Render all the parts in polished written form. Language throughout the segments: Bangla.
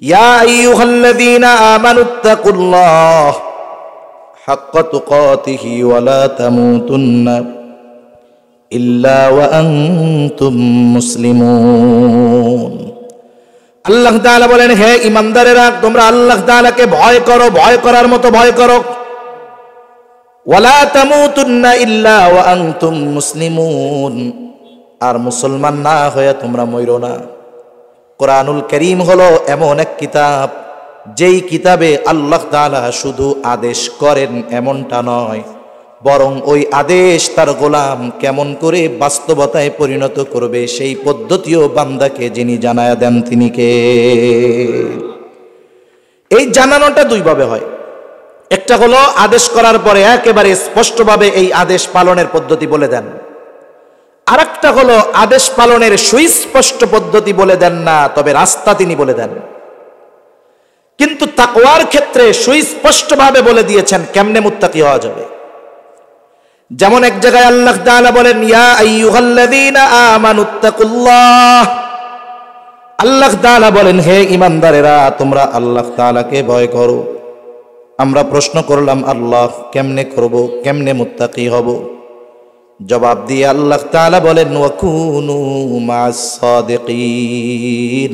ইয়া আইয়ুহাল্লাযীনা আমানুত্তাকুল্লাহ হাক্কা তুকাতিহি ওয়া লা তামুতুন্না ইল্লা ওয়া আনতুম মুসলিমুন। আল্লাহ তাআলা বলেন, হে ঈমানদারেরা, তোমরা আল্লাহ তাআলাকে ভয় করো, ভয় করার মতো ভয় করো। ওয়া লা তামুতুন্না ইল্লা ওয়া আনতুম মুসলিমুন, আর মুসলমান না হয়ে তোমরা মরো না। কোরআনুল কারীম হলো এমন এক কিতাব, যেই কিতাবে আল্লাহ তাআলা শুধু আদেশ করেন এমনটা নয়, বরং ওই আদেশ তার গোলাম কেমন করে বাস্তবতায় পরিণত করবে সেই পদ্ধতিও বান্দাকে যিনি জানায়া দেন তিনি কে। এই জানানোটা দুইভাবে হয়। একটা হলো আদেশ করার পরে একেবারে স্পষ্টভাবে এই আদেশ পালনের পদ্ধতি বলে দেন, আর একটা হলো আদেশ পালনের সুস্পষ্ট পদ্ধতি বলে দেন না, তবে রাস্তা তিনি বলে দেন। কিন্তু তাকওয়ার ক্ষেত্রে সুস্পষ্টভাবে বলে দিয়েছেন কেমনে মুত্তাকি হওয়া যাবে। যেমন এক জায়গায় আল্লাহ তাআলা বলেন, ইয়া আইয়ুহাল্লাযীনা আমানুত্তাকুল্লাহ, আল্লাহ তাআলা বলেন, হে ঈমানদারেরা, তোমরা আল্লাহ তাআলাকে ভয় করো। আমরা প্রশ্ন করলাম, আল্লাহ কেমনে করব, কেমনে মুত্তাকি হব? জবাব দিয়ে আল্লাহ তাআলা বলেন, ওয়াকুনু মা'আস সাদিকিন,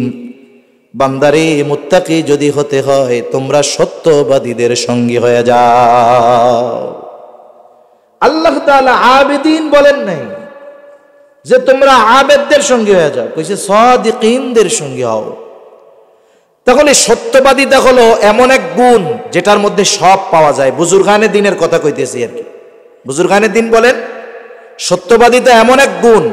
বান্দারে মুত্তাকি যদি হতে হয় তোমরা সত্যবাদীদের সঙ্গী হয়ে যাও। আল্লাহ তাআলা আবেদিন বলেন নাই যে তোমরা আবেদদের সঙ্গী হয়ে যাও, কইছে সাদিকিনদের সঙ্গী হও। তাহলে সত্যবাদিতা হলো এমন এক গুণ যেটার মধ্যে সব পাওয়া যায়। বুজুর্গানে দিনের কথা কইতেছি আর কি। বুজুর্গানে দিন বলেন, সত্যবাদিতা এমন এক গুণ,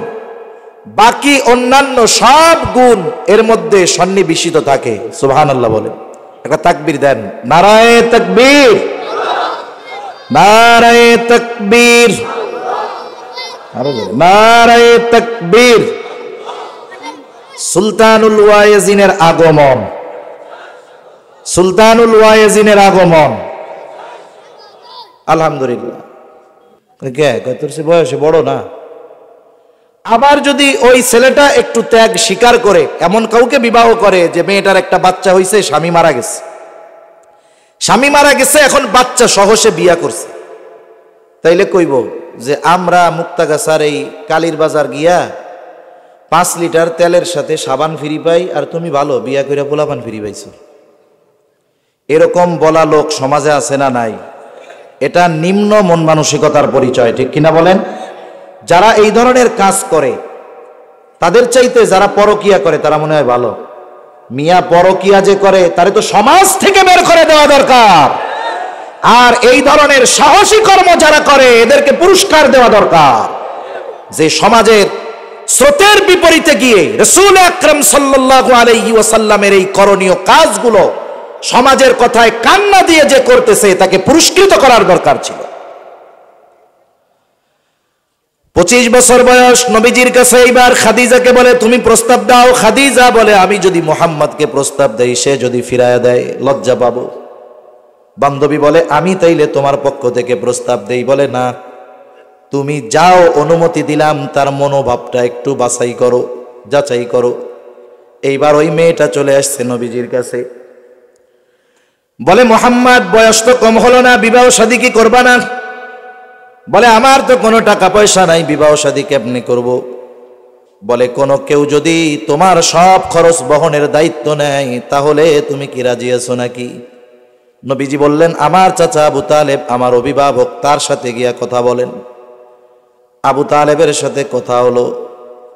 বাকি অন্যান্য সব গুণ এর মধ্যে সন্নিবেশিত থাকে। সুবহানাল্লাহ বলেন, একটা তাকবীর দেন, নারায়ে তাকবীর, নারায়ে তাকবীর, নারায়ে তাকবীর। সুলতানুল ওয়াইজিনের আগমন, সুলতানুল ওয়াইজিনের আগমন। আলহামদুলিল্লাহ। কে তোর সে বয়সে বড় না? আবার যদি ওই ছেলেটা একটু ত্যাগ স্বীকার করে, এমন কাউকে বিবাহ করে যে মেয়েটার একটা বাচ্চা হইছে, স্বামী মারা গেছে, স্বামী মারা গেছে, এখন বাচ্চা সহ সে বিয়া করছে, তাইলে কইব যে আমরা মুক্তাগাছার এই কালীর বাজার গিয়া 5 লিটার তেলের সাথে সাবান ফ্রি পাই, আর তুমি ভালো বিয়া কইরা পোলাপান ফ্রি পাইছো। এরকম বলা লোক সমাজে আছে না নাই? এটা নিম্ন মন মানসিকতার পরিচয়, ঠিক কিনা বলেন? যারা এই ধরনের কাজ করে তাদের চাইতে যারা পরকিয়া করে তারা মনে হয় ভালো। মিয়া পরকিয়া যে করে তারে তো সমাজ থেকে বের করে দেওয়া দরকার, আর এই ধরনের সাহসী কর্ম যারা করে এদেরকে পুরস্কার দেওয়া দরকার। যে সমাজের স্রোতের বিপরীতে গিয়ে রাসূল আকরাম সাল্লাল্লাহু আলাইহি ওয়াসাল্লামের এই করণীয় কাজগুলো সমাজের কথায় কান্না দিয়ে যে করতেছে তাকে পুরস্কৃত করার দরকার ছিল। 25 বছর বয়স, নবীজির কাছে এইবার খাদিজাকে বলে তুমি প্রস্তাব দাও। খাদিজা বলে আমি যদি মুহাম্মদকে প্রস্তাব দেই, সে যদি ফিরায়া দেয় লজ্জা পাবো। বান্ধবী বলে আমি তাইলে তোমার পক্ষ থেকে প্রস্তাব দেই। বলে না, তুমি যাও, অনুমতি দিলাম, তার মনোভাবটা একটু বাছাই করো, যাচাই করো। এইবার ওই মেয়েটা চলে আসছে নবীজির কাছে, বলে মুহাম্মদ বয়স তো কম হলো না, বিবাহ শাদী কি করবা না? বলে আমার তো কোনো টাকা পয়সা নাই, বিবাহ শাদী কেমনে করব? বলে কোনো কেউ যদি তোমার সব খরচ বহনের দায়িত্ব নেয় তাহলে তুমি কি রাজি আছো নাকি? নবীজি বললেন আমার চাচা আবু তালেব আমার অভিভাবক, তার সাথে গিয়া কথা বলেন। আবু তালেবের সাথে কথা হলো,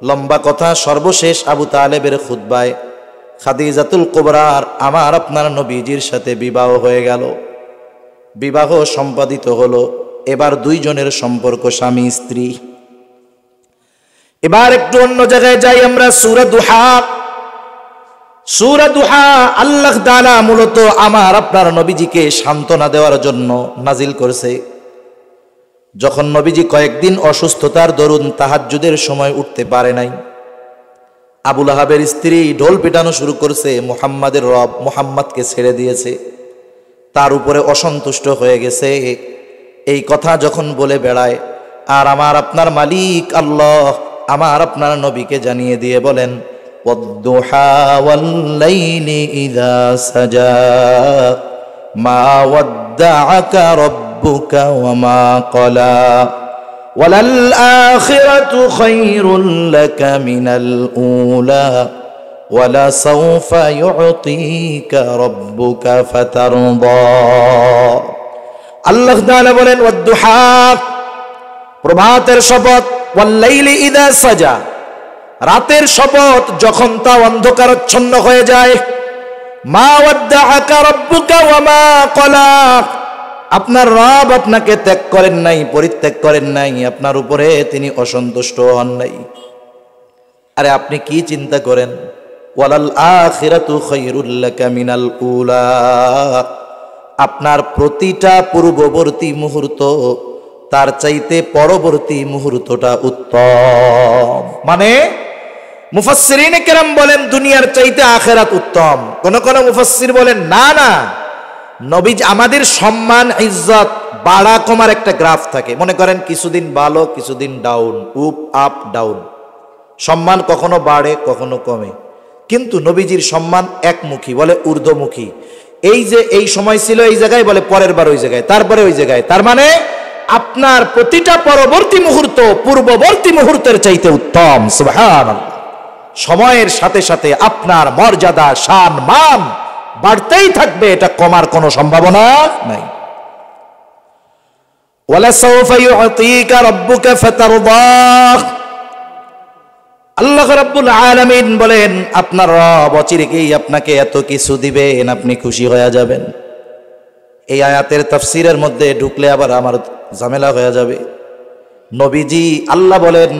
লম্বা কথা। সর্বশেষ আবু তালেবের খুতবায় খাদিজাতুল কুবরার আমার আপনার নবীজির সাথে বিবাহ হয়ে গেল। বিবাহ সম্পাদিত হলো। এবার দুইজনের সম্পর্ক স্বামী স্ত্রী। এবার একটু অন্য জায়গায় যাই আমরা। সূরা দুহা, সূরা দুহা আল্লাহ তাআলা মূলত আমার আপনার নবীজিকে সান্ত্বনা দেওয়ার জন্য নাজিল করেছে। যখন নবীজি কয়েকদিন অসুস্থতার দরুন তাহাজ্জুদের সময় উঠতে পারে নাই, আবু লাহাবের স্ত্রী ঢোল পিটানো শুরু করছে, মুহাম্মাদের রব মুহাম্মদকে ছেড়ে দিয়েছে, তার উপরে অসন্তুষ্ট হয়ে গেছে। এই কথা যখন বলে বেড়ায়, আর আমার আপনার মালিক আল্লাহ আমার আপনার নবীকে জানিয়ে দিয়ে বলেন ওয়াদ-দুহা ওয়াল-লাইলি ইযা সাজা মা ওয়াদ্দাআকা রাব্বুকা ওয়া মা ক্বালা ওয়ালাল আখিরাতু খায়রুল লাকা মিনাল উলা ওয়ালা সাওফা ইউতিকা রাব্বুকা ফাতারদা। আল্লাহ তাআলা বলেন ওয়াদ-দুহা, প্রভাতের শপথ, ওয়াল-লাইলি ইযা সাজা, রাতের শপথ যখন তা অন্ধকারাচ্ছন্ন হয়ে যায়, মা ওয়াদ্দাআকা রাব্বুকা ওয়া মা ক্বালা, আপনার রব আপনাকে ত্যাগ করেন নাই, পরিত্যাগ করেন নাই, আপনার উপরে তিনি অসন্তুষ্ট হন নাই। আরে আপনি কি চিন্তা করেন? ওয়ালাল আখিরাতু খায়রুল লাকা মিনাল উলা, আপনার প্রতিটা পূর্ববর্তী মুহূর্ত তার চাইতে পরবর্তী মুহূর্তটা উত্তম। মানে মুফাসসিরিনে কেরাম বলেন দুনিয়ার চাইতে আখিরাত উত্তম। কোন কোন মুফাসসির বলেন না না, নবীজি আমাদের সম্মান ইজ্জত বাড়া কমার একটা গ্রাফ থাকে। মনে করেন কিছুদিন ভালো কিছুদিন ডাউন, আপ ডাউন, সম্মান কখনো বাড়ে কখনো কমে। কিন্তু নবীজির সম্মান একমুখী, বলে ঊর্ধ্বমুখী। এই যে এই সময় ছিল এই জায়গায়, বলে পরের বার ওই জায়গায়, তারপরে ওই জায়গায়। তার মানে আপনার প্রতিটা পরবর্তী মুহূর্ত পূর্ববর্তী মুহূর্তের চাইতে উত্তম। সুবহানাল্লাহ। সময়ের সাথে সাথে আপনার মর্যাদা শান মান বাড়তেই থাকবে, এটা কমার কোনো সম্ভাবনা নাই। ওয়ালা সাওফা ইউতিকা রাব্বুকা ফাতারদা, আল্লাহ রাব্বুল আলামিন বলেন আপনার রব অচিরেই আপনাকে এত কিছু দিবেন, আপনি খুশি হয়ে যাবেন। এই আয়াতের তাফসীরের মধ্যে ঢুকলে আবার আমার ঝামেলা হয়ে যাবে। নবীজি আল্লাহ বলেন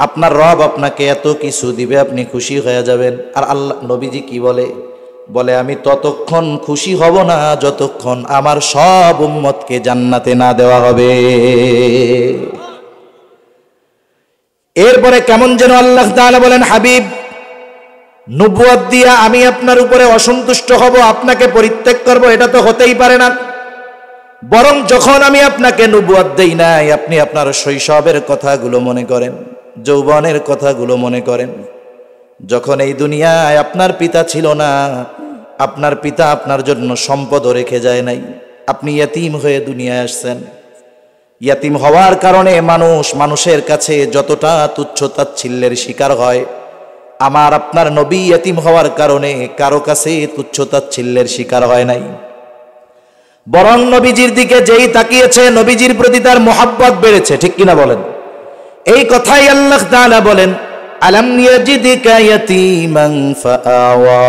আপনার রব আপনাকে এত কিছু দিবে, আপনি খুশি হয়ে যাবেন। আর আল্লাহ নবীজি কি বলে? বলে আমি ততক্ষণ খুশি হব না যতক্ষণ আমার সব উম্মতকে জান্নাতে না দেওয়া হবে। এরপরে কেমন যেন আল্লাহ তাআলা বলেন, হাবিব নবুয়ত দিয়া আমি আপনার উপরে অসন্তুষ্ট হব, আপনাকে পরিত্যাগ করব, এটা তো হতেই পারে না। বরং যখন আমি আপনাকে নবুয়ত দেই নাই, আপনি আপনার শৈশবের কথাগুলো মনে করেন, যৌবনের কথাগুলো মনে করেন। যখন এই দুনিয়ায় আপনার পিতা ছিল না, আপনার পিতা আপনার জন্য সম্পদও রেখে যায় নাই, আপনি ইয়াতীম হয়ে দুনিয়ায় আসছেন। ইয়াতীম হওয়ার কারণে মানুষের কাছে যতটা তুচ্ছ তাচ্ছিল্যের শিকার হয়, আমার আপনার নবী ইয়াতীম হওয়ার কারণে কারো কাছে তুচ্ছ তাচ্ছিল্যের শিকার হয় নাই। বরং নবীজির দিকে যেই তাকিয়েছে, নবীজির প্রতি তার মুহাব্বত বেড়েছে। ঠিক কিনা বলেন? এই কথাই আল্লাহ তাআলা বলেন, আলাম ইয়াজিদিকা ইয়াতীমান ফাআওয়া,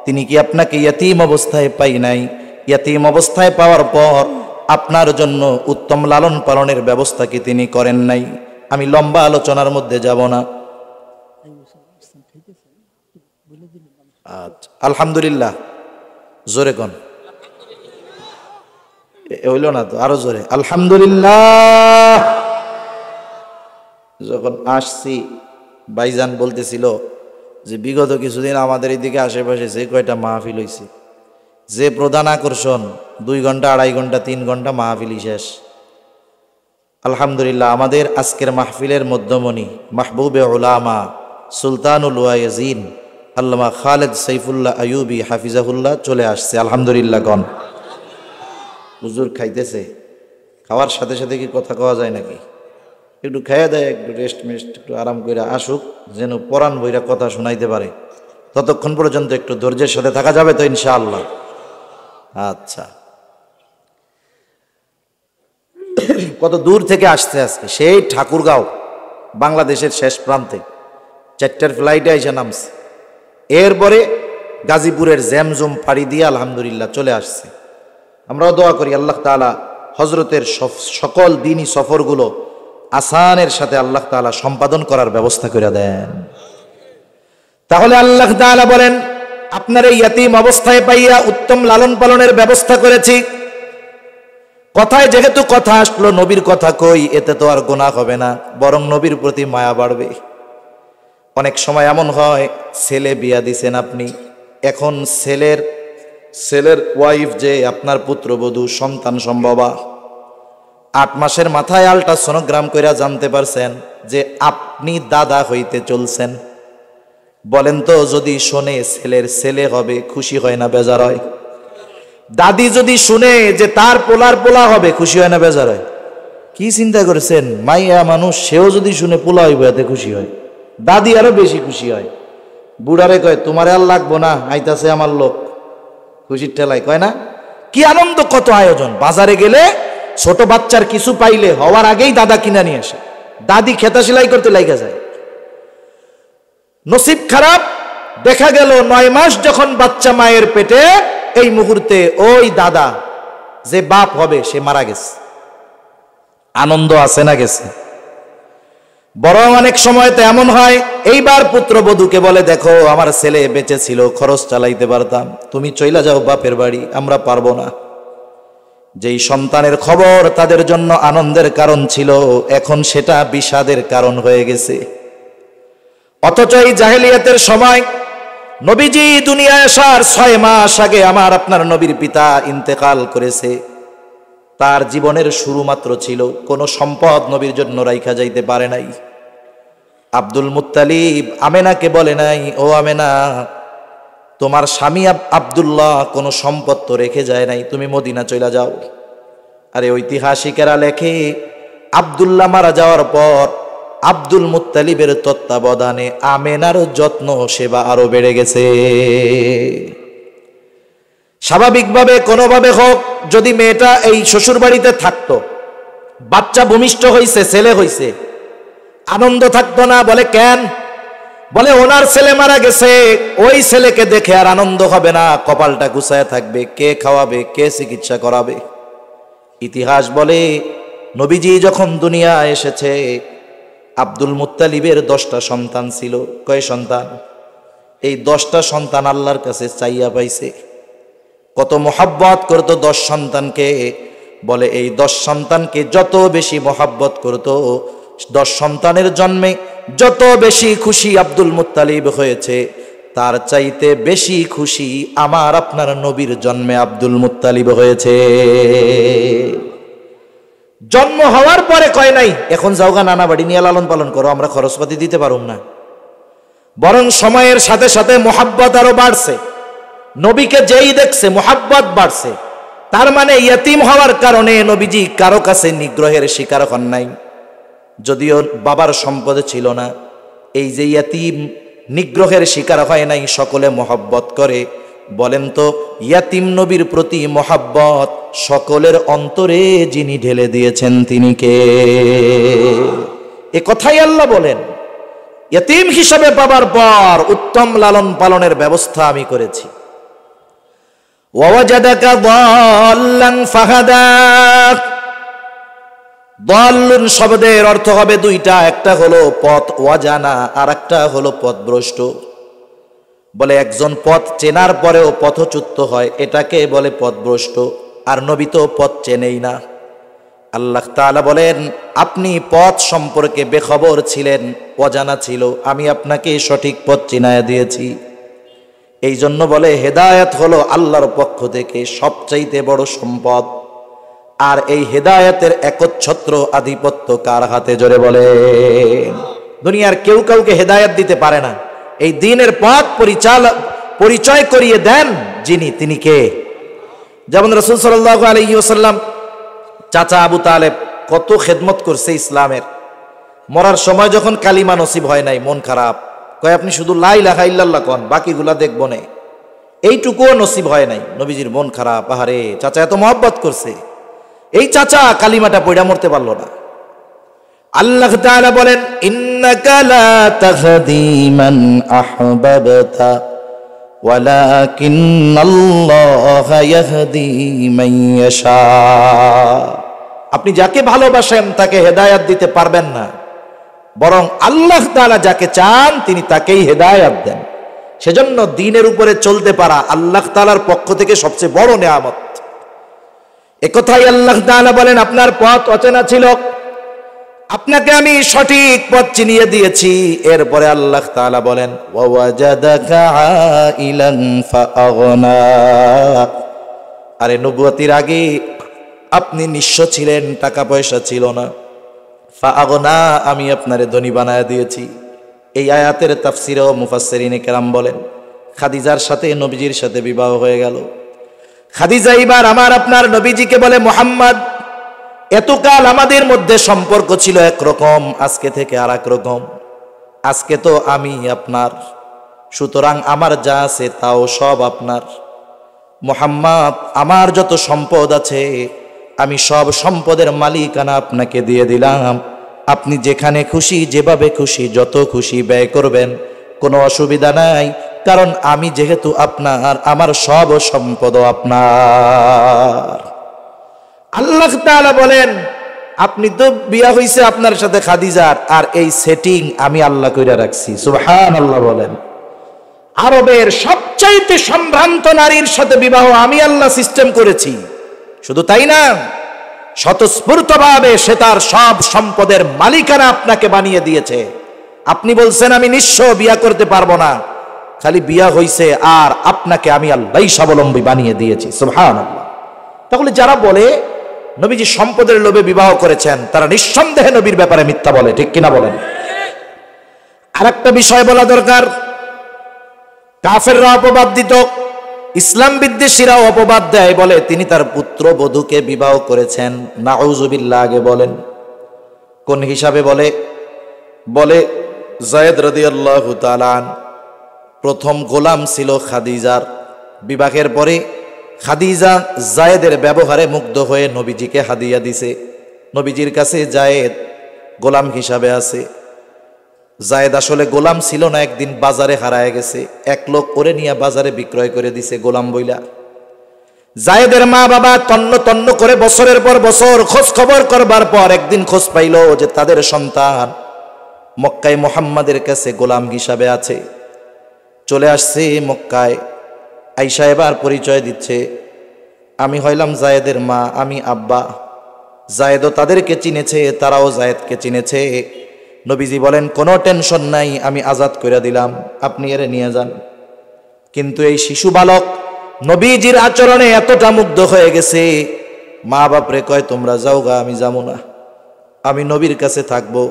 তিনি কি আপনাকে ইয়াতীম অবস্থায় পাই নাই? ইয়াতীম অবস্থায় পাওয়ার পর আপনার জন্য উত্তম লালন পালনের ব্যবস্থা কি তিনি করেন নাই? আমি লম্বা আলোচনার মধ্যে যাব না। আচ্ছা, আলহামদুলিল্লাহ। জোরে কোন হইল না তো, আরো জোরে আলহামদুলিল্লাহ। যখন আসছি ভাইজান বলতেছিল যে বিগত কিছুদিন আমাদের এইদিকে আশেপাশে যে কয়টা মাহফিল হয়েছে, যে প্রধান আকর্ষণ 2 ঘন্টা 2.5 ঘন্টা 3 ঘন্টা মাহফিলই শেষ। আলহামদুলিল্লাহ, আমাদের আজকের মাহফিলের মধ্যমণি মাহবুবে উলামা সুলতানুল ওয়াইজিন আল্লামা খালেদ সাইফুল্লাহ আইয়ুবী হাফিজাহুল্লাহ চলে আসছে। আলহামদুলিল্লাহ। গণ হুজুর খাইতেছে, খাওয়ার সাথে সাথে কি কথা কওয়া যায় নাকি? একটু খাইয়া দেয়, একটু রেস্ট একটু আরাম করে আসুক, যেন পরাণ বইরা কথা শোনাইতে পারে। ততক্ষণ পর্যন্ত একটু ধৈর্যের সাথে থাকা যাবে তো ইনশাআল্লাহ? আচ্ছা, কত দূর থেকে আসছে আজকে, সেই ঠাকুরগাঁও, বাংলাদেশের শেষ প্রান্তে 4টার ফ্লাইটে এসে নামছে। এরপরে গাজীপুরের জ্যামজুম পাড়ি দিয়ে আলহামদুলিল্লাহ চলে আসছে। আমরাও দোয়া করি আল্লাহ তাআলা হজরতের সকল দিনই সফরগুলো আসানের সাথে আল্লাহ তাআলা সম্পাদন করার ব্যবস্থা করে দেন। তাহলে আল্লাহ তাআলা বলেন আপনার এই ইয়াতীম অবস্থায় পাইয়া উত্তম লালন পালনের ব্যবস্থা করেছি। কথায় যেহেতু কথা আসলো, নবীর কথা কই, এতে তো আর গুনাহ হবে না, বরং নবীর প্রতি মায়া বাড়বে। অনেক সময় এমন হয়, ছেলে বিয়া দিছেন আপনি, এখন ছেলের ওয়াইফ যে আপনার পুত্রবধূ সন্তান সম্ভবা, 8 মাসের মাথায় আল্ট্রাসোনোগ্রাম কইরা জানতে পারছেন যে আপনি দাদা হইতে চলছেন। বলেন তো, যদি শোনে ছেলের ছেলে হবে, খুশি হয় না বেজার হয়? দাদি যদি শুনে যে তার পোলার পোলা হবে, খুশি হয় না বেজার হয়? কি চিন্তা করেছেন? মাইয়া মানুষ, সেও যদি শুনে পোলা হইব এতে খুশি হয়। দাদি আরো বেশি খুশি হয়। বুড়ারে কয় তোমারে আর লাগবো না, আইতাছে আমার লোক, খুশির ঠেলায় কয় না? কি আনন্দ, কত আয়োজন। বাজারে গেলে ছোট বাচ্চার কিছু পাইলে হওয়ার আগেই দাদা কিনা নিয়ে আসে, দাদি খেতা সেলাই করতে লাগা যায়। নসিব খারাপ, দেখা গেল 9 মাস যখন বাচ্চা মায়ের পেটে, এই মুহূর্তে ওই দাদা যে বাপ হবে সে মারা গেছে। আনন্দ আছে না গেছে? বরং অনেক সময় তো এমন হয়, এইবার পুত্রবধূকে বলে দেখো আমার ছেলে বেঁচে ছিল, খরচ চালাইতে পারতাম, তুমি চইলা যাও বাপের বাড়ি, আমরা পারবো না। যেই সন্তানের খবর তাদের জন্য আনন্দের কারণ ছিল, এখন সেটা বিষাদের কারণ হয়ে গেছে। অথচ এই জাহেলিয়াতের সময় নবীজি দুনিয়ায় আসার 6 মাস আগে আমার আপনার নবীর পিতা ইন্তেকাল করেছে। তার জীবনের শুরু মাত্র ছিল, কোনো সম্পদ নবীর জন্য রাইখা যাইতে পারে নাই। আব্দুল মুত্তালিব আমেনাকে বলে নাই, ও আমেনা, তোমার স্বামী আব্দুল্লাহ কোনো সম্পদ তো রেখে যায় নাই, তুমি মদিনা চলে যাও। আরে ঐতিহাসিকেরা লেখে, আব্দুল্লাহ মারা যাওয়ার পর আব্দুল মুত্তালিবের তত্ত্বাবধানে আমেনার যত্ন সেবা আরো বেড়ে গেছে। স্বাভাবিকভাবে কোনোভাবে হোক, যদি মেয়েটা এই শ্বশুর বাড়িতে থাকতো, বাচ্চা ভূমিষ্ঠ হইছে, ছেলে হইছে, আনন্দ থাকতো না? বলে কেন? বলে ওনার ছেলে মারা গেছে, ওই ছেলেকে দেখে আর আনন্দ হবে না, কপালটা গুছায় থাকবে, কে খাওয়াবে, কে চিকিৎসা করাবে। ইতিহাস বলে নবীজি যখন দুনিয়া এসেছে, আব্দুল মুত্তালিবের 10টা সন্তান ছিল। কয় সন্তান? এই 10টা সন্তান আল্লাহর কাছে চাইয়া পাইছে। কত মোহাব্বত করত 10 সন্তানকে। বলে এই 10 সন্তানকে যত বেশি মোহাব্বত করত, 10 সন্তানের জন্মে যত বেশি খুশি আব্দুল মুত্তালিব হয়েছে, তার চাইতে বেশি খুশি আমার আপনার নবীর জন্মে আব্দুল মুত্তালিব হয়েছে। জন্ম হওয়ার পরে কয় নাই এখন যাওগা নানা বাড়ি নিয়ে লালন পালন করো, আমরা খরচপাতি দিতে পারুম না। বরং সময়ের সাথে সাথে মোহাব্বত আরো বাড়ছে। নবীকে যেই দেখছে মোহাব্বত বাড়ছে। তার মানে ইয়তিম হওয়ার কারণে নবীজি কারো কাছে নিগ্রহের শিকার হন নাই। যদিও বাবার সম্পদ ছিল না, এই যে ইয়তিম নিগ্রহের শিকার হয় নাই, সকলে মোহাব্বত করে। বলেন তো, ইয়াতিম নবীর প্রতি মোহাব্বত সকলের অন্তরে যিনি ঢেলে দিয়েছেন তিনি কে? এ কথাই আল্লাহ বলেন, ইয়াতিম হিসাবে পাবার পর উত্তম লালন পালনের ব্যবস্থা আমি করেছি। ওয়াজাদাকা দাল্লান ফাহাদা। দাল্লুন শব্দের অর্থ হবে দুইটা, একটা হলো পথ ওয়াজানা, আর একটা হলো পথভ্রষ্ট। বলে একজন পথ চেনার পরেও পথচ্যুত হয়, এটাকে বলে পথভ্রষ্ট। আর নবী তো পথ চেনেই না। আল্লাহ তাআলা বলেন, আপনি পথ সম্পর্কে বেখবর ছিলেন, অজানা ছিল, আমি আপনাকে সঠিক পথ চিনায়া দিয়েছি। এই জন্য বলে হেদায়েত হলো আল্লাহর পক্ষ থেকে সবচাইতে বড় সম্পদ। আর এই হেদায়েতের একচ্ছত্র আধিপত্য কার হাতে? জোরে বলে। দুনিয়ার কেউ কাউকে হেদায়েত দিতে পারে না। এই দ্বীনের পথ পরিচয় করিয়ে দেন যিনি, তিনি কে? যেমন রাসূল সাল্লাল্লাহু আলাইহি ওয়াসাল্লাম চাচা আবু তালেব কত খেদমত করছে ইসলামের। মরার সময় যখন কালিমা নসিব হয় নাই, মন খারাপ, কয় আপনি শুধু লা ইলাহা ইল্লাল্লাহ কোন, বাকিগুলা দেখবো না। এইটুকুও নসিব হয় নাই, নবীজির মন খারাপ। আহারে, চাচা এত মহব্বত করছে, এই চাচা কালিমাটা পড়া মরতে পারলো না। আল্লাহ তাআলা বলেন, ইন্নাকা লা তাহদি মান আহবাবতা ওয়ালাকিন্নাল্লাহা ইয়াহদি মান ইয়াশা। আপনি যাকে ভালোবাসেন তাকে হেদায়েত দিতে পারবেন না, বরং আল্লাহ তাআলা যাকে চান তিনি তাকেই হেদায়েত দেন। সেজন্য দ্বীনের উপরে চলতে পারা আল্লাহ তাআলার পক্ষ থেকে সবচেয়ে বড় নেয়ামত। একথাই আল্লাহ তাআলা বলেন, আপনার পথ অচেনা ছিল, আপনাকে আমি সঠিক পথ চিনিয়ে দিয়েছি। এরপরে আল্লাহ তাআলা বলেন, ওয়াজাদাকা আইলান ফাআগনা। আরে নবুয়তির আগে আপনি নিঃস্ব ছিলেন, টাকা পয়সা ছিল না। ফাআগনা, আমি আপনারে ধনী বানায় দিয়েছি। এই আয়াতের তাফসিরেও মুফাসসিরিনে কেরাম বলেন খাদিজার সাথে নবীজির সাথে বিবাহ হয়ে গেল। খাদিজা এবার আমার আপনার নবীজিকে বলে, মুহাম্মদ, এতকাল আমাদের মধ্যে সম্পর্ক ছিল একরকম, আজকে থেকে আর এক রকম। আজকে তো আমি আপনার, সুতরাং আমার যা আছে তাও সব আপনার। মুহাম্মদ, আমার যত সম্পদ আছে আমি সব সম্পদের মালিকানা আপনাকে দিয়ে দিলাম। আপনি যেখানে খুশি, যেভাবে খুশি, যত খুশি ব্যয় করবেন, কোনো অসুবিধা নাই। কারণ আমি যেহেতু আপনার, আমার সব সম্পদ আপনার। আল্লাহ তাআলা বলেন, আপনি তো বিয়া হইছে আপনার সাথে খাদিজার, আর এই সেটিং আমি আল্লাহ কইরা রাখছি। সুবহানাল্লাহ বলেন। আরবের সবচাইতে সম্ভ্রান্ত নারীর সাথে বিবাহ আমি আল্লাহ সিস্টেম করেছি। শুধু তাই না, স্বতঃস্ফূর্তভাবে সে তার সব সম্পদের মালিকানা আপনাকে বানিয়ে দিয়েছে। আপনি বলছেন আমি নিঃস্ব, বিয়া করতে পারবো না, খালি বিয়া হইছে আর আপনাকে আমি আল্লাহই স্বাবলম্বী বানিয়ে দিয়েছি। সুবহানাল্লাহ। তাহলে যারা বলে নবীজি সম্পদের লোভে বিবাহ করেছেন, তারা নিঃসন্দেহে নবীর ব্যাপারে মিথ্যা বলে, ঠিক কিনা বলেন? আরেকটা বিষয় বলা দরকার, কাফেররা অপবাদ দিত, ইসলাম বিদ্বেষীরাও অপবাদ দেয়, বলে তিনি তার পুত্র বধূকে বিবাহ করেছেন। নাউজুবিল্লাহ। আগে বলেন কোন হিসাবে বলে? বলে যায়েদ রাদিয়াল্লাহু তাআলা প্রথম গোলাম ছিল খাদিজার। বিবাহের পরে খাদিজা যায়েদের ব্যবহারে মুগ্ধ হয়ে নবীজিকে হাদিয়া দিছে। নবীজির কাছে যায়েদ গোলাম হিসাবে আছে। যায়েদ আসলে গোলাম ছিল না, একদিন বাজারে হারায় গেছে, এক লোক করে নিয়ে বাজারে বিক্রয় করে দিছে গোলাম বইলা। যায়েদের মা বাবা তন্ন তন্ন করে বছরের পর বছর খোঁজ খবর করবার পর একদিন খোঁজ পাইল যে তাদের সন্তান মক্কায় মুহাম্মাদের কাছে গোলাম হিসাবে আছে। চলে আসছে মক্কায়, আয়েশা এবার পরিচয় দিচ্ছে, আমি হইলাম যায়েদের মা, আমি আব্বা। যায়েদও তাদেরকে চিনেছে, তারাও যায়েদকে চিনেছে। নবীজি বলেন কোনো টেনশন নাই, আমি আজাদ করে দিলাম, আপনি এরে নিয়ে যান। কিন্তু এই শিশু বালক নবীজির আচরণে এতটা মুগ্ধ হয়ে গেছে, মা বাপরে কয় তোমরা যাও গা, আমি যাবো না, আমি নবীর কাছে থাকবো।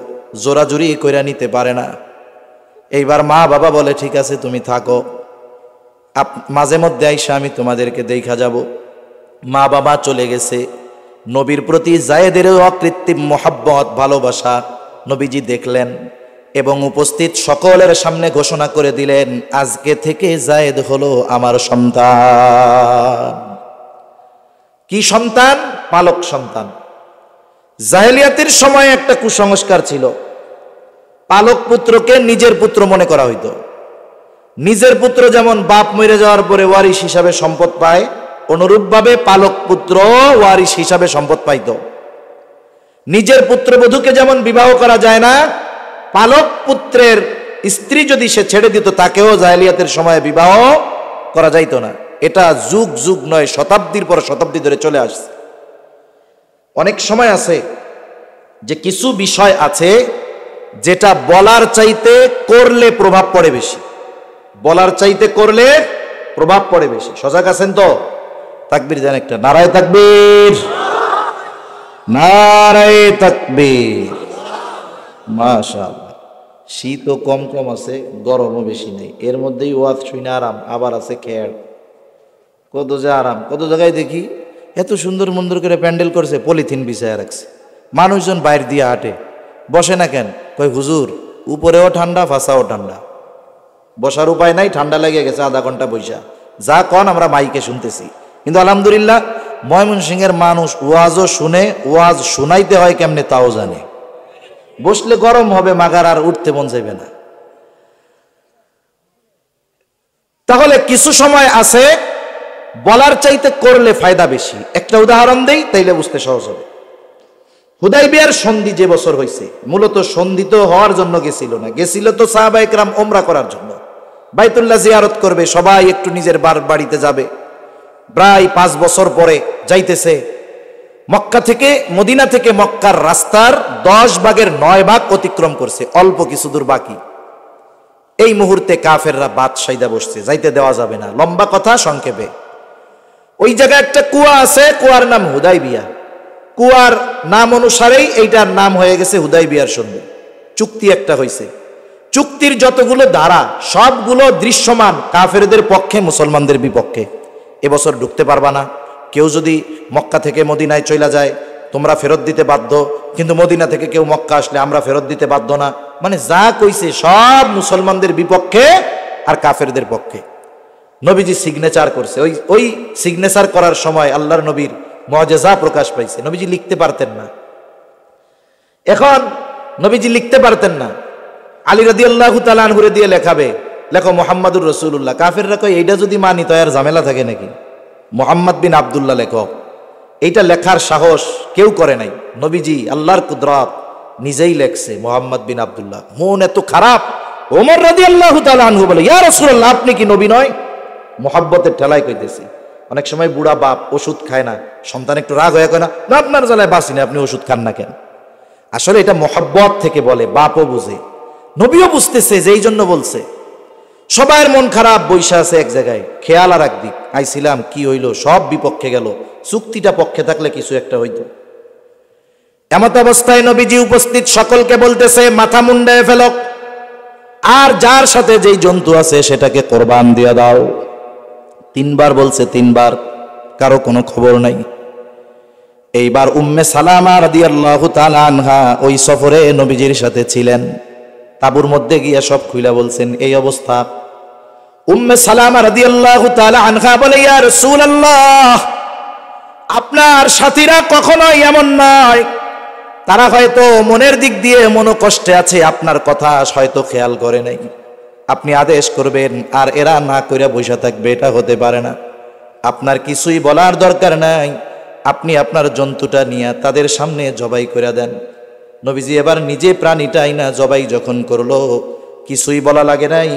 জোরাজুরি কইরা নিতে পারে না। এইবার মা বাবা বলে ঠিক আছে তুমি থাকো, মাঝে মধ্যে আইসা আমি তোমাদেরকে দেখা যাব। মা বাবা চলে গেছে। নবীর প্রতি যায়েদেরও অকৃত্রিম মোহাব্বত, ভালোবাসা নবীজি দেখলেন এবং উপস্থিত সকলের সামনে ঘোষণা করে দিলেন, আজকে থেকে যায়েদ হলো আমার সন্তান। কি সন্তান? পালক সন্তান। জাহেলিয়াতের সময় একটা কুসংস্কার ছিল, পালক পুত্রকে নিজের পুত্র মনে করা হইতো। নিজের পুত্র যেমন বাপ মরে যাওয়ার পরে ওয়ারিশ হিসাবে সম্পদ পায়, অনুরূপভাবে পালক পুত্র ওয়ারিশ হিসাবে সম্পদ পাইত। নিজের পুত্রবধূকে যেমন বিবাহ করা যায় না, পালক পুত্রের স্ত্রী যদি সে ছেড়ে দিত তাকেও জাহেলিয়াতের সময় বিবাহ করা যাইত না। এটা যুগ যুগ নয়, শতাব্দীর পর শতাব্দী ধরে চলে আসছে। অনেক সময় আছে যে কিছু বিষয় আছে যেটা বলার চাইতে করলে প্রভাব পড়ে বেশি, বলার চাইতে করলে প্রভাব পড়ে বেশি। সজাগ আছেন তো? তাকবীর দেন একটা, নারায়ে তাকবীর, নারায়ে তাকবীর। মাশাআল্লাহ। শীতও কম কম আছে, গরমও বেশি নেই, এর মধ্যেই ওয়াজ শুনে আরাম। আবার আছে খেয়াল, কত যে আরাম। কত জায়গায় দেখি এত সুন্দর মন্দির করে প্যান্ডেল করছে, পলিথিন বিছায়া রাখছে, মানুষজন বাইরে দিয়ে হাঁটে, বসে না কেন? কয় হুজুর উপরেও ঠান্ডা, ফাঁসাও ঠান্ডা, বসার উপায় নাই, ঠান্ডা লেগে গেছে, আধা ঘন্টা বৈশা যা কন আমরা মাইকে শুনতেছি। কিন্তু আলহামদুলিল্লাহ ময়মনসিংহের মানুষ ওয়াজও শুনে, ওয়াজ শুনাইতে হয় কেমনে তাও জানে। বসলে গরম হবে, মাগার আর উঠতে মন যাবে না। তাহলে কিছু সময় আছে বলার চাইতে করলে ফায়দা বেশি। একটা উদাহরণ দেই তাইলে বুঝতে সহজ হবে। হুদাইবিয়ার সন্ধি যে বছর হয়েছে, মূলত সন্ধি তো হওয়ার জন্য গেছিল না, গেছিল তো সাহাবায়ে কেরাম ওমরা করার জন্য। বাইতুল্লাহ জিয়ারত করবে, সবাই একটু নিজের বাড়িতে যাবে। প্রায় 5 বছর পরে যাইতেছে। মক্কা থেকে, মদিনা থেকে মক্কার রাস্তার 10 ভাগের 9 ভাগ অতিক্রম করছে, অল্প কিছু দূর বাকি। এই মুহূর্তে কাফেররা বাদশাইদা বসছে, যাইতে দেওয়া যাবে না। লম্বা কথা সংক্ষেপে, ওই জায়গায় একটা কুয়া আছে, কুয়ার নাম হুদাইবিয়া। কুয়ার নাম অনুসারেই এইটার নাম হয়ে গেছে হুদাইবিয়ার সন্ধি। চুক্তি একটা হয়েছে, চুক্তির যতগুলো ধারা সবগুলো দৃশ্যমান কাফেরদের পক্ষে, মুসলমানদের বিপক্ষে। এবছর ঢুকতে পারবা না, কেউ যদি মক্কা থেকে মদিনায় চলে যায় তোমরা ফেরত দিতে বাধ্য, কিন্তু মদিনা থেকে কেউ মক্কা আসলে আমরা ফেরত দিতে বাধ্য না। মানে যা কইছে সব মুসলমানদের বিপক্ষে আর কাফেরদের পক্ষে। নবীজি সিগনেচার করছে। ওই সিগনেচার করার সময় আল্লাহর নবীর মুআজিজা প্রকাশ পাইছে। নবীজি লিখতে পারতেন না। এখন নবীজি লিখতে পারতেন না, আলী রাদিয়াল্লাহু তাআলা আনহুরে দিয়ে লেখাবে, লেখো মুহাম্মাদুর রাসূলুল্লাহ। কাফেররা কয় এইটা যদি মানি তো আর ঝামেলা থাকে নাকি, মুহাম্মদ বিন আব্দুল্লাহ লেখো। এইটা লেখার সাহস কেউ করে নাই। নবীজি আল্লাহর কুদরত নিজেই লেখছে মুহাম্মদ বিন আব্দুল্লাহ। মন এত খারাপ, ওমর রাদিয়াল্লাহু তাআলা আনহু বলে, ইয়া রাসূলুল্লাহ আপনি কি নবী নয়? মুহাব্বতের ঠেলায় কইতেছি। অনেক সময় বুড়া বাপ ওষুধ খায় না, সন্তান একটু রাগ হয়ে কয় না, না আপনার জ্বালায় বাঁচি না, আপনি ওষুধ খান না কেন? আসলে এটা মুহাব্বত থেকে বলে, বাপও বুঝে, নবীও বুঝতেছে যে এই জন্য বলছে। সবার মন খারাপ, বৈশা আছে এক জায়গায়, খেয়াল আর একদিক। আইছিলাম কি হইল, সব বিপক্ষে গেল, চুক্তিটা পক্ষে থাকলে কিছু একটা হইতো। এমত অবস্থায় নবীজি উপস্থিত সকলকে বলতেছে মাথা মুন্ডায় ফেলো, আর যার সাথে যেই জন্তু আছে সেটাকে কোরবান দিয়ে দাও। 3 বার বলছে, 3 বার, কারো কোনো খবর নাই। এইবার উম্মে সালামা রাদিয়াল্লাহু তাআলা আনহা ওই সফরে নবীজির সাথে ছিলেন। তাবুর মধ্যে গিয়া সব খুইলা বলছেন এই অবস্থা। উম্মে সালামা রাদিয়াল্লাহু তাআলা আনহা বলে, ইয়া রাসূলুল্লাহ আপনার সাথীরা কখনোই এমন নয়, তারা হয়তো মনের দিক দিয়ে মনোকষ্টে আছে, আপনার কথা হয়তো খেয়াল করে নাই। আপনি আদেশ করবেন আর এরা না কইরা বসে থাকবে, এটা হতে পারে না। আপনার কিছুই বলার দরকার নাই, আপনি আপনার জন্তুটা নিয়ে তাদের সামনে জবাই করে দেন। নবীজি এবার নিজে প্রাণীটাই না জবাই যখন করলো, কিছুই বলা লাগে নাই,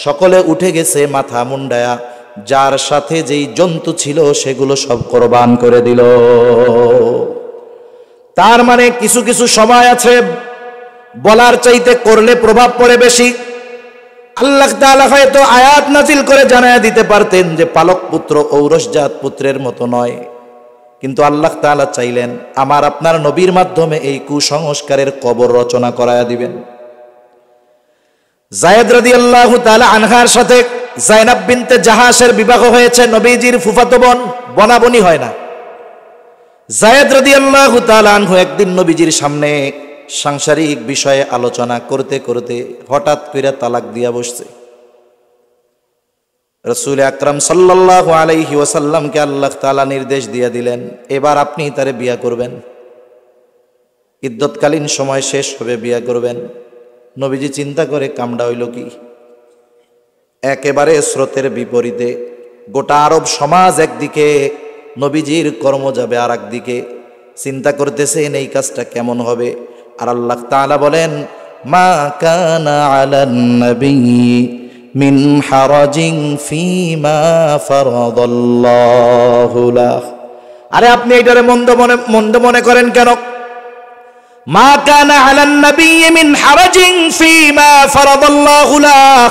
সকলে উঠে গেছে মাথা মুন্ডায়া, যার সাথে যেই জন্তু ছিল সেগুলো সব কোরবান করে দিল। তার মানে কিছু কিছু সময় আছে বলার চাইতে করলে প্রভাব পড়ে বেশি। আল্লাহ তাআলা হয়তো আয়াত নাজিল করে জানায়া দিতে পারতেন যে পালক পুত্র ঔরসজাত পুত্রের মতো নয়, কিন্তু আল্লাহ তাআলা চাইলেন আমার আপনার নবীর মাধ্যমে এই কুসংস্কারের কবর রচনা করায়া দিবেন। যায়েদ রাদিয়াল্লাহু তাআলা আনহার সাথে যায়নাব বিনতে জাহাশের বিবাহ হয়েছে, নবীজির ফুফাতো বোন, বনাবনি হয় না। যায়েদ রাদিয়াল্লাহু তাআলা আনহু একদিন নবীজির সামনে সাংসারিক বিষয়ে আলোচনা করতে করতে হঠাৎ করে তালাক দিয়া বসছে। রাসূল আকরাম সাল্লাল্লাহু আলাইহি ওয়াসাল্লামকে আল্লাহ তাআলা নির্দেশ দিয়ে দিলেন এবার আপনি তারে বিয়া করবেন, ইদ্যতকালীন সময় শেষ হবে, বিয়া করবেন। নবীজি চিন্তা করে কামড়া হইল কি, একেবারে স্রোতের বিপরীতে। গোটা আরব সমাজ একদিকে, নবীজির কর্ম যাবে আর একদিকে। চিন্তা করতেছেন এই কাজটা কেমন হবে। আর আল্লাহ তাআলা বলেন মা কানা আলান নবী মিন হারাজিন ফীমা ফারাদাল্লাহু লাহ। আরে আপনি এইটারে মন্দ মনে করেন কেন? মা কানা আলান নবী মিন হারাজিন ফীমা ফারাদাল্লাহু লাহ।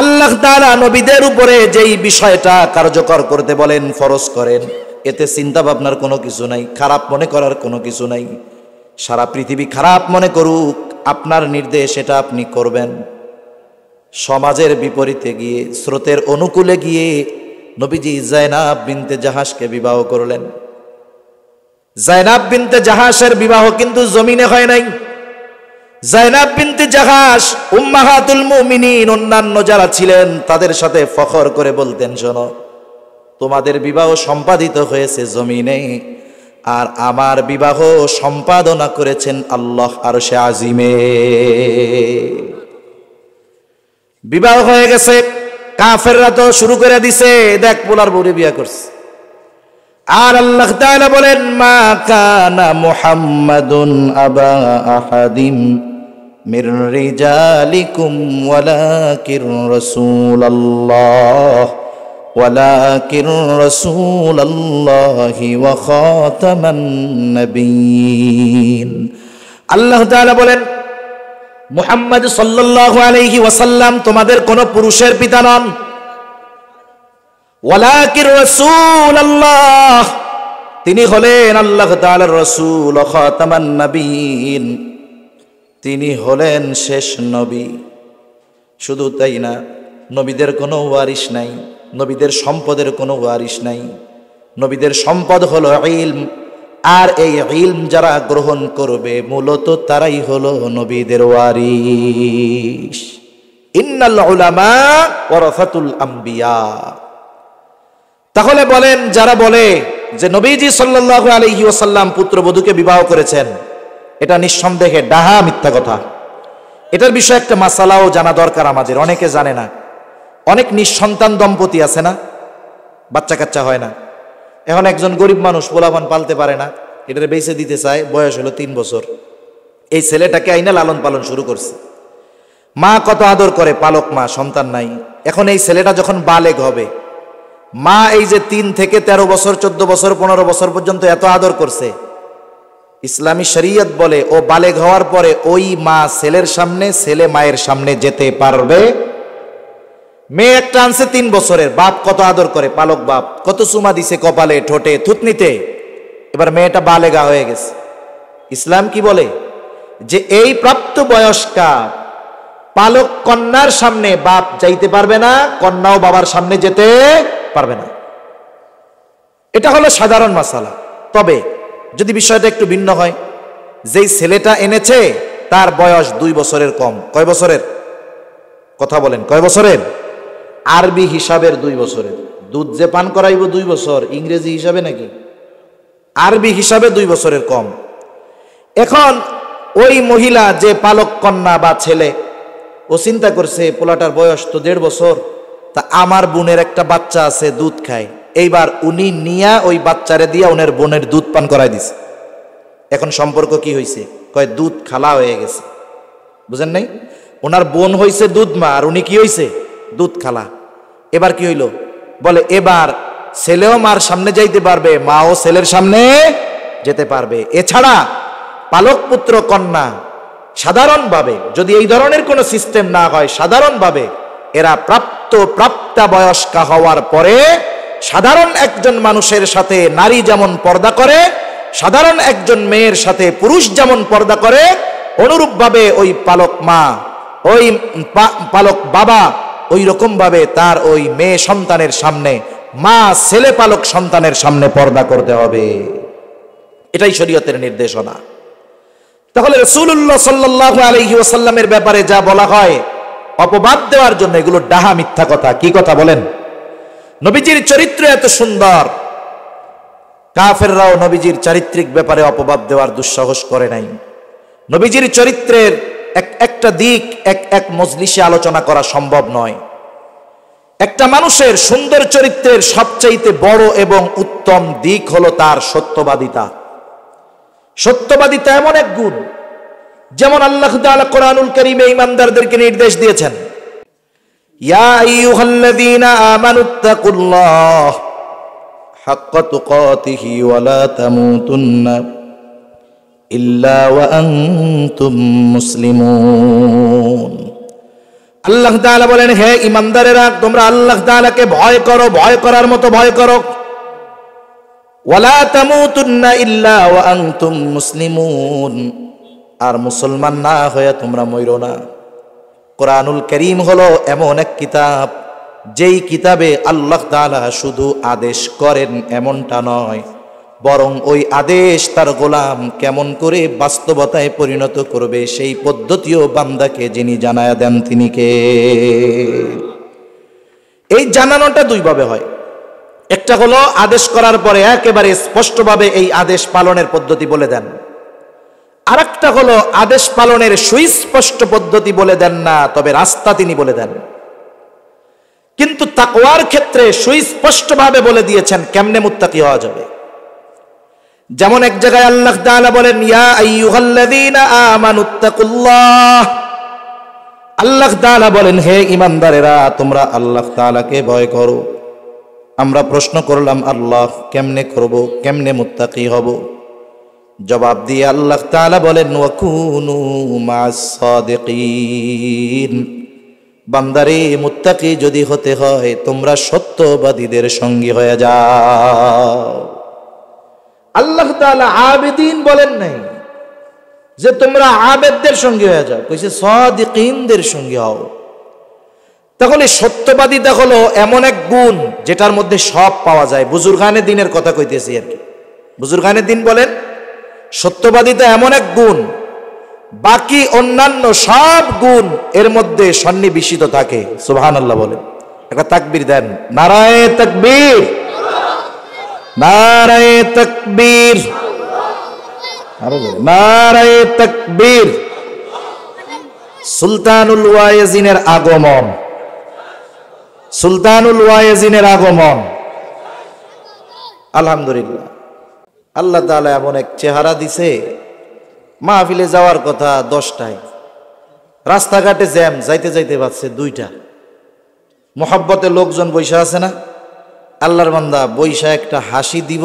আল্লাহ তাআলা নবীদের উপরে যেই বিষয়টা কার্যকর করতে বলেন, ফরজ করেন, এতে চিন্তা ভাবনার কোনো কিছু নাই, খারাপ মনে করার কোনো কিছু নাই। সারা পৃথিবী খারাপ মনে করুক, আপনার নির্দেশ এটা আপনি করবেন। সমাজের বিপরীতে গিয়ে, স্রোতের অনুকূলে গিয়ে নবীজি যায়নাব বিনতে জাহাশকে বিবাহ করলেন। যায়নাব বিনতে জাহাশের বিবাহ কিন্তু জমিনে হয় নাই। যায়নাব বিনতে জাহাশ উম্মাহাতুল মুমিনিন, অন্যান্য যারা ছিলেন তাদের সাথে ফখর করে বলতেন, শোনো তোমাদের বিবাহ সম্পাদিত হয়েছে জমিনে, আর আমার বিবাহ সম্পাদনা করেছেন আল্লাহ আরশে আজিমে। বিবাহ হয়ে গেছে, কাফেররা তো শুরু করে দিছে, দেখ পোলার বউরে বিয়া করছে। আর আল্লাহ তাআলা বলেন মা কানা মুহাম্মাদুন আবা আহাদিম মির রিজালিকুম ওয়ালাকির রাসূলুল্লাহি ওয়া খাতামান নবিয়্যিন। আল্লাহ তাআলা বলেন মুহাম্মদ সাল্লাল্লাহু আলাইহি ওয়াসাল্লাম তোমাদের কোন পুরুষের পিতা নন, ওয়ালাকির রাসূলুল্লাহ, তিনি হলেন আল্লাহ তাআলার রাসূল, খাতামান নবিয়্যিন, তিনি হলেন শেষ নবী। শুধু তাই না, নবীদের কোনো ওয়ারিশ নাই, নবীদের সম্পদের কোনো ওয়ারিশ নাই। নবীদের সম্পদ হলো ইলম, আর এই ইলম যারা গ্রহণ করবে মূলত তারাই হলো নবীদের ওয়ারিশ। ইন্নাল উলামা ওয়ারাসাতুল আম্বিয়া। তাহলে বলেন, যারা বলে যে নবীজি সাল্লাল্লাহু আলাইহি ওয়াসাল্লাম পুত্রবধূকে বিবাহ করেছেন, এটা নিঃসন্দেহে ডাহা মিথ্যা কথা। এটার বিষয়ে একটা মাসালাও জানা দরকার আমাদের, অনেকে জানে না। অনেক নিঃসন্তান দম্পতি আছে না, বাচ্চা কাচ্চা হয় না। এখন একজন গরিব মানুষ পোলাপান পালতে পারে না, এটারে বেঁচে দিতে চায়, বয়স হলো 3 বছর। এই ছেলেটাকে আইনা লালন পালন শুরু করছে। মা কত আদর করে, পালক মা, সন্তান নাই। এখন এই ছেলেটা যখন বালেগ হবে, মা এই যে 3 থেকে 13 বছর, 14 বছর, 15 বছর পর্যন্ত এত আদর করছে, ইসলামী শরীয়ত বলে ও বালেগ হওয়ার পরে ওই মা ছেলের সামনে, ছেলে মায়ের সামনে যেতে পারবে। মেয়ে একটা আনছে 3 বছরের, বাপ কত আদর করে, পালক বাপ কত চুমা দিছে কপালে, ঠোঁটে, থুতনিতে। এবার মেয়েটা বালেগা হয়ে গেছে। ইসলাম কি বলে যে এই প্রাপ্ত বয়স্কা পালক কন্যার সামনে বাপ যাইতে পারবে না, কন্যাও বাবার সামনে যেতে পারবে না। এটা হলো সাধারণ মাসালা। তবে যদি বিষয়টা একটু ভিন্ন হয়, যেই ছেলেটা এনেছে তার বয়স 2 বছরের কম। কয় বছরের কথা বলেন? কয় বছরের? আরবি হিসাবের 2 বছরের। দুধ যে পান করাইব 2 বছর, ইংরেজি হিসাবে নাকি? আরবি হিসাবে 2 বছরের কম। এখন ওই মহিলা যে পালক কন্যা বা ছেলে, ও চিন্তা করছে পোলাটার বয়স তো 1.5 বছর, তা আমার বোনের একটা বাচ্চা আছে, দুধ খায়, এইবার উনি নিয়া ওই বাচ্চারে দিয়া উনের বোনের দুধ পান করাই দিছে। এখন সম্পর্ক কি হয়েছে? কয় দুধ খালা হয়ে গেছে। বুঝেন নাই? ওনার বোন হইছে দুধ মা, আর উনি কি হইছে? দুধ খালা। এবার কি হইল? বলে এবার ছেলেও মার সামনে যাইতে পারবে, মাও ছেলের সামনে যেতে পারবে। এছাড়া পালক পুত্র কন্যা সাধারণভাবে, যদি এই ধরনের কোনো সিস্টেম না হয়, সাধারণভাবে এরা প্রাপ্তবয়স্কা হওয়ার পরে সাধারণ একজন মানুষের সাথে নারী যেমন পর্দা করে, সাধারণ একজন মেয়ের সাথে পুরুষ যেমন পর্দা করে, অনুরূপভাবে ওই পালক মা, ওই পালক বাবা ওই রকম ভাবে তার ওই মেয়ে সন্তানের সামনে, মা ছেলে পালক সন্তানের সামনে পর্দা করতে হবে। এটাই শরীয়তের নির্দেশনা। তাহলে রাসূলুল্লাহ সাল্লাল্লাহু আলাইহি ওয়াসাল্লামের ব্যাপারে যা বলা হয় অপবাদ দেওয়ার জন্য, এগুলো ডাহা মিথ্যা কথা। কি কথা বলেন? নবীজির চরিত্র এত সুন্দর, কাফেররাও নবীজির চারিত্রিক ব্যাপারে অপবাদ দেওয়ার দুঃসাহস করে নাই। নবীজির চরিত্রের একটা দিক এক মজলিসে আলোচনা করা সম্ভব নয়। একটা মানুষের সুন্দর চরিত্রের সবচাইতে বড় এবং উত্তম দিক হলো তার সত্যবাদিতা। সত্যবাদিতা এমন এক গুণ, যেমন আল্লাহ তাআলা কোরআনুল কারীমে ঈমানদারদেরকে নির্দেশ দিয়েছেন, ইয়া আইয়ুহাল্লাযীনা আমানুত্তাকুল্লাহ হাক্কা তুকাতিহি ওয়া লা তামুতুন্না ইল্লা ওয়া আনতুম মুসলিমুন। আল্লাহ তাআলা বলেন, হে ঈমানদারেরা, তোমরা আল্লাহ তাআলাকে ভয় করো, ভয় করার মতো ভয় করো। ওয়ালা তামুতুন্না ইল্লা ওয়া আনতুম মুসলিমুন, আর মুসলমান না হয়ে তোমরা মরো না। কোরআনুল কারীম হলো এমন এক কিতাব, যেই কিতাবে আল্লাহ তাআলা শুধু আদেশ করেন এমনটা নয়, বরং ওই আদেশ তার গোলাম কেমন করে বাস্তবতায় পরিণত করবে সেই পদ্ধতিও বান্দাকে যিনি জানায়া দেন তিনি কে। এই জানানোটা 2 ভাবে হয়। একটা হলো আদেশ করার পরে একেবারে স্পষ্টভাবে এই আদেশ পালনের পদ্ধতি বলে দেন। আরেকটা হলো আদেশ পালনের সুস্পষ্ট পদ্ধতি বলে দেন না, তবে রাস্তা তিনি বলে দেন। কিন্তু তাকওয়ার ক্ষেত্রে সুস্পষ্টভাবে বলে দিয়েছেন কেমনে মুত্তাকি হওয়া যাবে। যেমন এক জায়গায় আল্লাহ তাআলা বলেন, ইয়া আইয়ুহাল্লাযীনা আমানুত্তাকুল্লাহ। আল্লাহ তাআলা বলেন, হে ঈমানদারেরা, তোমরা আল্লাহ তাআলাকে ভয় করো। আমরা প্রশ্ন করলাম, আল্লাহ কেমনে করব, কেমনে মুত্তাকি হব? জবাব দিয়ে আল্লাহ তাআলা বলেন, ওয়াকুনু মা'আস সাদিকিন। বান্দারে, মুত্তাকি যদি হতে হয় তোমরা সত্যবাদীদের সঙ্গী হয়ে যাও। আল্লাহ তাআলা আবেদিন বলেন নাই যে তোমরা আবেদদের সঙ্গী হয়ে যাও, কইছে সাদিকিনদের সঙ্গী হও। তাহলে সত্যবাদিতা হলো এমন এক গুণ যেটার মধ্যে সব পাওয়া যায়। বুজুর্গানে দিনের কথা কইতেছি আর কি। বুজুর্গানে দিন বলেন সত্যবাদিতা এমন এক গুণ, বাকি অন্যান্য সব গুণ এর মধ্যে সন্নিবেশিত থাকে। সুবহানাল্লাহ বলেন, একটা তাকবীর দেন, নারায়ে তাকবীর, নারায়ে তাকবীর, নারায়ে তাকবীর। সুলতানুল ওয়াইজিনের আগমন, সুলতানুল ওয়াইজিনের আগমন। আলহামদুলিল্লাহ, আল্লাহ তাআলা এমন এক চেহারা দিছে, মাহফিলে যাওয়ার কথা 10টায়, রাস্তাঘাটে জ্যাম, যাইতে যাইতে পাচ্ছে 2টা। মোহাব্বতে লোকজন বৈশা আছে না, আল্লাহর বান্দা বৈশা একটা হাসি দিব,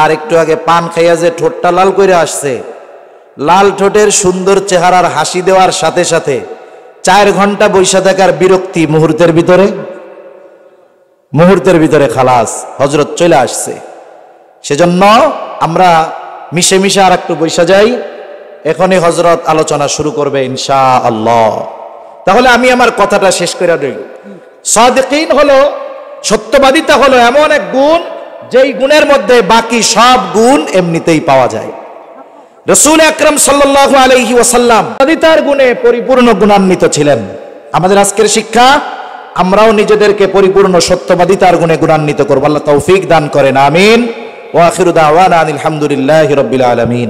আর একটু আগে পান খাইয়া যে ঠোঁটটা লাল করে আসছে, লাল ঠোঁটের সুন্দর চেহারার হাসি দেওয়ার সাথে সাথে 4 ঘন্টা বৈশা থাকার বিরক্তি মুহূর্তের ভিতরে খালাস, হযরত চলে আসছে। সেজন্য আমরা মিশে মিশে আর একটু বৈশা যাই। এখনই হযরত আলোচনা শুরু করবে ইনশাআল্লাহ। তাহলে আমি আমার কথাটা শেষ করে দিই। সাদিকিন হলো, সত্যবাদিতা হলো এমন এক গুণ যেই গুণের মধ্যে বাকি সব গুণ এমনিতেই পাওয়া যায়। রাসূল আকরাম সাল্লাল্লাহু আলাইহি ওয়াসাল্লাম সত্যবাদিতার গুণে পরিপূর্ণ গুণান্বিত ছিলেন। আমাদের আজকের শিক্ষা, আমরাও নিজেদেরকে পরিপূর্ণ সত্যবাদিতার গুণে গুণান্বিত করব। আল্লাহ তৌফিক দান করেন, আমিন। ওয়া আখিরু দাওয়ানা আলহামদুলিল্লাহি রাব্বিল আলামিন।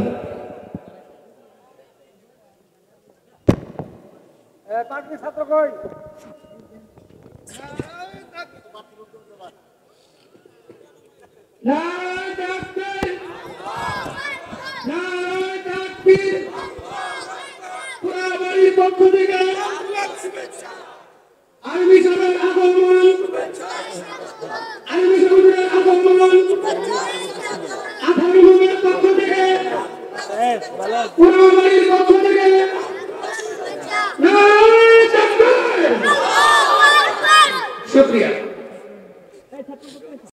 ছাত্র কই? পক্ষ থেকে আর্মি সাহেবের আগমন, আর্মি সাহেবের আগমন, আধারভূমির পক্ষ থেকে, পুরাবাড়ির পক্ষ থেকে শুকরিয়া।